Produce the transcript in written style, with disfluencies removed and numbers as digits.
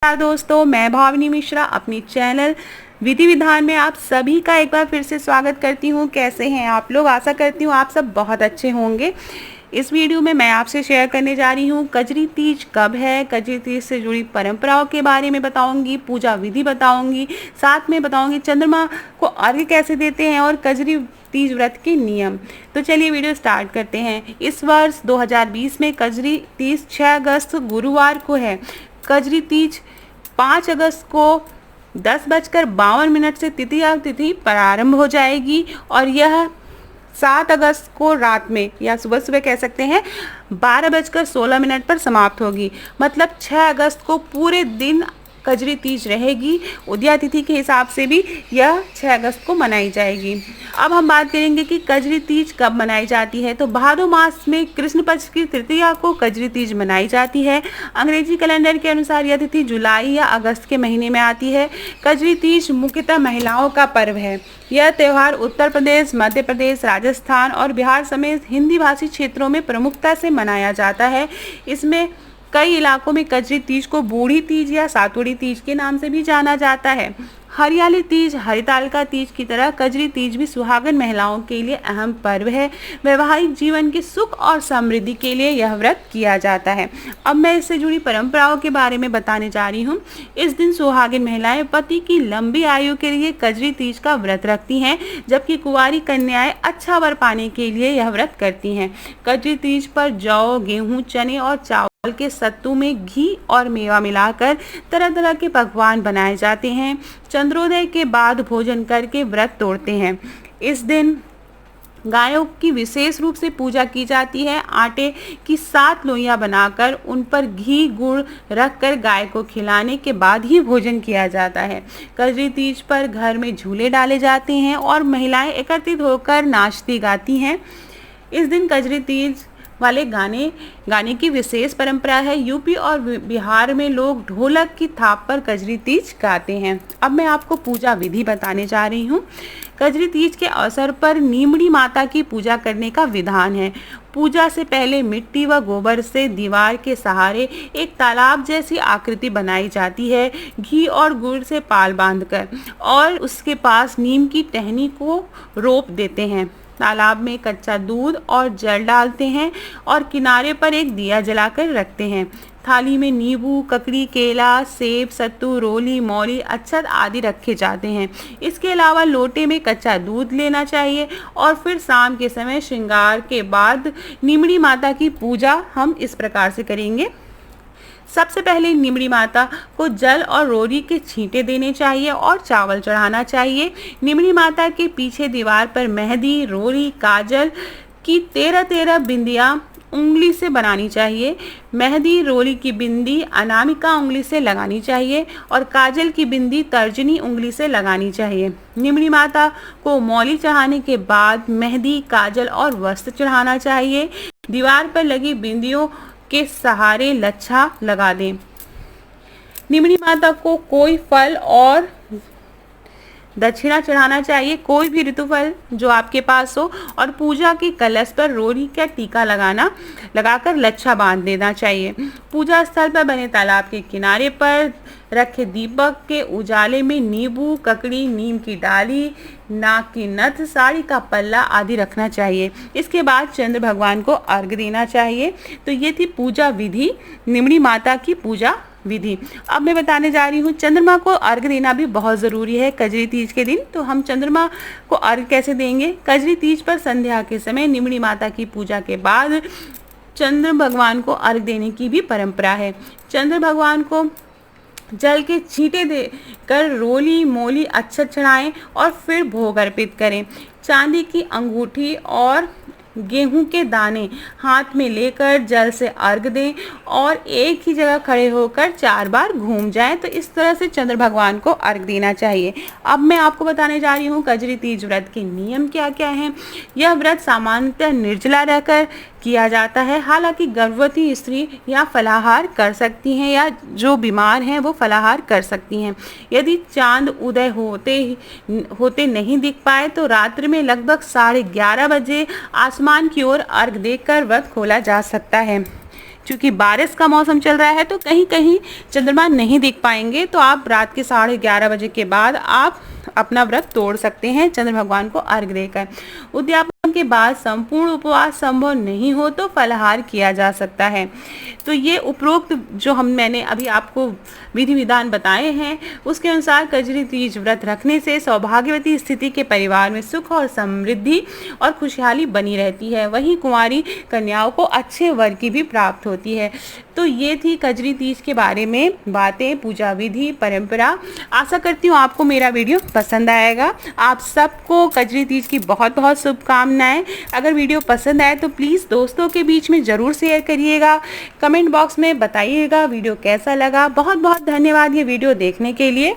नमस्कार दोस्तों, मैं भावनी मिश्रा अपनी चैनल विधि विधान में आप सभी का एक बार फिर से स्वागत करती हूँ। कैसे हैं आप लोग? आशा करती हूँ आप सब बहुत अच्छे होंगे। इस वीडियो में मैं आपसे शेयर करने जा रही हूँ कजरी तीज कब है, कजरी तीज से जुड़ी परंपराओं के बारे में बताऊंगी, पूजा विधि बताऊंगी, साथ में बताऊंगी चंद्रमा को अर्घ्य कैसे देते हैं और कजरी तीज व्रत के नियम। तो चलिए वीडियो स्टार्ट करते हैं। इस वर्ष 2020 में कजरी तीज 6 अगस्त गुरुवार को है। कजरी तीज 5 अगस्त को 10:52 से तिथि प्रारंभ हो जाएगी और यह 7 अगस्त को रात में या सुबह सुबह कह सकते हैं 12:16 पर समाप्त होगी। मतलब 6 अगस्त को पूरे दिन कजरी तीज रहेगी। उदया तिथि के हिसाब से भी यह 6 अगस्त को मनाई जाएगी। अब हम बात करेंगे कि कजरी तीज कब मनाई जाती है। तो भादो मास में कृष्ण पक्ष की तृतीया को कजरी तीज मनाई जाती है। अंग्रेजी कैलेंडर के अनुसार यह तिथि जुलाई या अगस्त के महीने में आती है। कजरी तीज मुख्यतः महिलाओं का पर्व है। यह त्यौहार उत्तर प्रदेश, मध्य प्रदेश, राजस्थान और बिहार समेत हिंदी भाषी क्षेत्रों में प्रमुखता से मनाया जाता है। इसमें कई इलाकों में कजरी तीज को बूढ़ी तीज या सातुड़ी तीज के नाम से भी जाना जाता है। हरियाली तीज, हरितालिका तीज की तरह कजरी तीज भी सुहागन महिलाओं के लिए अहम पर्व है। वैवाहिक जीवन के सुख और समृद्धि के लिए यह व्रत किया जाता है। अब मैं इससे जुड़ी परंपराओं के बारे में बताने जा रही हूँ। इस दिन सुहागिन महिलाएं पति की लंबी आयु के लिए कजरी तीज का व्रत रखती हैं, जबकि कुंवारी कन्याएं अच्छा वर पाने के लिए यह व्रत करती हैं। कजरी तीज पर जौ, गेहूँ, चने और चावल के सत्तू में घी और मेवा मिलाकर तरह तरह के पकवान बनाए जाते हैं। चंद्रोदय के बाद भोजन करके व्रत तोड़ते हैं। इस दिन गायों की विशेष रूप से पूजा की जाती है। आटे की 7 लोइयां बनाकर उन पर घी गुड़ रखकर गाय को खिलाने के बाद ही भोजन किया जाता है। कजरी तीज पर घर में झूले डाले जाते हैं और महिलाएं एकत्रित होकर नाचती गाती हैं। इस दिन कजरी तीज वाले गाने की विशेष परंपरा है। यूपी और बिहार में लोग ढोलक की थाप पर कजरी तीज गाते हैं। अब मैं आपको पूजा विधि बताने जा रही हूँ। कजरी तीज के अवसर पर नीमड़ी माता की पूजा करने का विधान है। पूजा से पहले मिट्टी व गोबर से दीवार के सहारे एक तालाब जैसी आकृति बनाई जाती है। घी और गुड़ से पाल बांधकर और उसके पास नीम की टहनी को रोप देते हैं। तालाब में कच्चा दूध और जल डालते हैं और किनारे पर एक दिया जलाकर रखते हैं। थाली में नींबू, ककड़ी, केला, सेब, सत्तू, रोली, मौली, अक्षत आदि रखे जाते हैं। इसके अलावा लोटे में कच्चा दूध लेना चाहिए और फिर शाम के समय श्रृंगार के बाद नीमड़ी माता की पूजा हम इस प्रकार से करेंगे। सबसे पहले नीमड़ी माता को जल और रोरी के छींटे देने चाहिए और चावल चढ़ाना चाहिए। नीमड़ी माता के पीछे दीवार पर मेहंदी, रोरी, काजल की 13 बिंदियां उंगली से बनानी चाहिए। मेहंदी, रोली की बिंदी अनामिका उंगली से लगानी चाहिए और काजल की बिंदी तर्जनी उंगली से लगानी चाहिए। नीमड़ी माता को मौली चढ़ाने के बाद मेहंदी, काजल और वस्त्र चढ़ाना चाहिए। दीवार पर लगी बिंदियों के सहारे लच्छा लगा दें। नीमड़ी माता को कोई फल और दक्षिणा चढ़ाना चाहिए, कोई भी ऋतुफल जो आपके पास हो, और पूजा के कलश पर रोरी का टीका लगाकर लच्छा बांध देना चाहिए। पूजा स्थल पर बने तालाब के किनारे पर रखे दीपक के उजाले में नींबू, ककड़ी, नीम की डाली, नाक की नथ, साड़ी का पल्ला आदि रखना चाहिए। इसके बाद चंद्र भगवान को अर्घ्य देना चाहिए। तो ये थी पूजा विधि, नीमड़ी माता की पूजा विधि। अब मैं बताने जा रही हूँ चंद्रमा को अर्घ्य देना भी बहुत ज़रूरी है कजरी तीज के दिन। तो हम चंद्रमा को अर्घ्य कैसे देंगे? कजरी तीज पर संध्या के समय नीमड़ी माता की पूजा के बाद चंद्र भगवान को अर्घ्य देने की भी परंपरा है। चंद्र भगवान को जल के छींटे देकर रोली, मोली, अक्षत चढ़ाएं और फिर भोग अर्पित करें। चांदी की अंगूठी और गेहूं के दाने हाथ में लेकर जल से अर्घ दें और एक ही जगह खड़े होकर 4 बार घूम जाएं। तो इस तरह से चंद्र भगवान को अर्घ देना चाहिए। अब मैं आपको बताने जा रही हूँ कजरी तीज व्रत के नियम क्या क्या हैं। यह व्रत सामान्यतः निर्जला रहकर किया जाता है। हालांकि गर्भवती स्त्री या फलाहार कर सकती हैं या जो बीमार हैं वो फलाहार कर सकती हैं। यदि चांद उदय होते नहीं दिख पाए तो रात्रि में लगभग 11:30 बजे आसमान की ओर अर्घ देकर व्रत खोला जा सकता है। क्योंकि बारिश का मौसम चल रहा है तो कहीं कहीं चंद्रमा नहीं दिख पाएंगे, तो आप रात के 11:30 बजे के बाद आप अपना व्रत तोड़ सकते हैं चंद्र भगवान को अर्घ्य देकर। उद्यापन के बाद संपूर्ण उपवास संभव नहीं हो तो फलाहार किया जा सकता है। तो ये उपरोक्त जो मैंने अभी आपको विधि विधान बताए हैं उसके अनुसार कजरी तीज व्रत रखने से सौभाग्यवती स्थिति के परिवार में सुख और समृद्धि और खुशहाली बनी रहती है। वहीं कुंवारी कन्याओं को अच्छे वर की भी प्राप्त होती है। तो ये थी कजरी तीज के बारे में बातें, पूजा विधि, परंपरा। आशा करती हूँ आपको मेरा वीडियो पसंद आएगा। आप सबको कजरी तीज की बहुत बहुत शुभकामनाएं। अगर वीडियो पसंद आए तो प्लीज़ दोस्तों के बीच में ज़रूर शेयर करिएगा। कमेंट बॉक्स में बताइएगा वीडियो कैसा लगा। बहुत बहुत धन्यवाद ये वीडियो देखने के लिए।